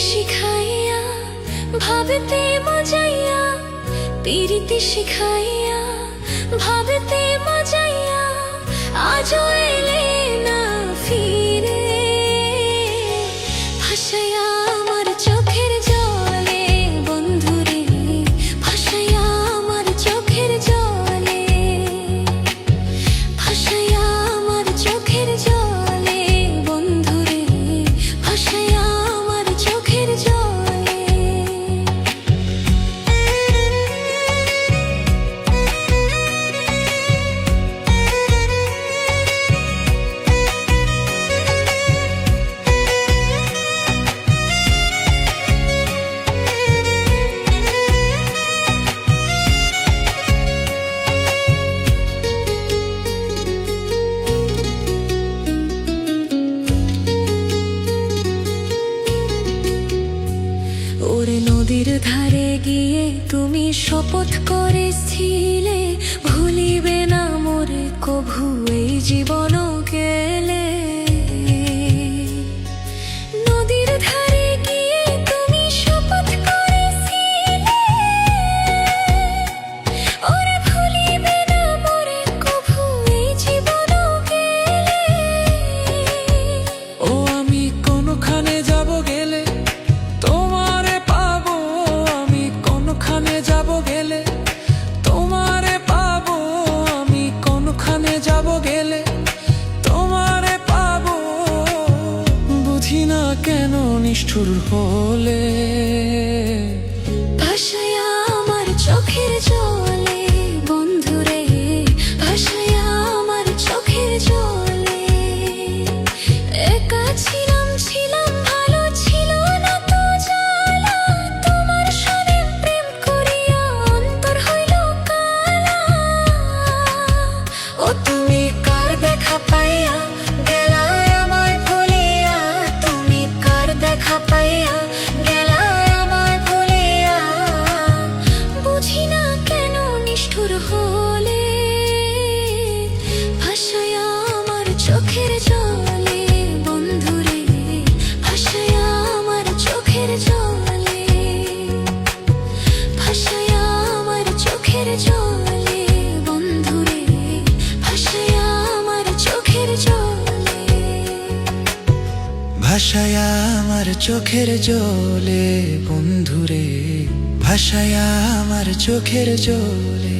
শিখাইয়া ভাবতে মজাইয়া, পিরিতি শিখাইয়া ভাবতে মজাইয়া, আজও এলে না ফিরে। ভাসাইয়া আমার চোখের জলে বন্ধুরে, ভাসাইয়া আমার চোখের জলে, ভাসাইয়া আমার চোখের জলে বন্ধুরে, ভাসাইয়া আমার চোখের জলে। ওরে নদীর ধারে গিয়ে তুমি শপথ করেছিলে, ভুলিবে না মোরে কভু এই জীবন গেলে। নদীর ধারে গিয়ে তুমি শপথ করেছিলে, ওরে ভুলিবে না মোরে কভু এই জীবন গেলে। ও আমি কোনখানে যাব গেলে তোমারে পাবো, আমি কোনখানে যাব গেলে তোমারে পাবো, আমি কোনখানে যাব গেলে তোমারে পাবো। বুঝি না কেন নিষ্ঠুর হলে। ভাসাইয়া আমার চোখের জলে বন্ধুরে, ভাসাইয়া আমার চোখের জলে। একা ছিলাম ছিলাম ভালো ছিল না তো জ্বালা, তোমার সনে প্রেম করিয়া অন্তর হইল কালা। ও তুমি কার দেখা পাইয়া গেলা আমায় ভুলিয়া, তুমি কার দেখা পাইয়া গেলা আমায় ভুলিয়া। বুঝি না কেন নিষ্ঠুর হলে। ভাসাইয়া আমার চোখের জলে বন্ধুরে, ভাসাইয়া আমার চোখের জলে, ভাসাইয়া আমার চোখের জলে বন্ধুরে, ভাসাইয়া আমার চোখের জলে। ভাসায়া আমার চোখের জলে বন্ধুরে, ভাসায়া আমার চোখের জলে।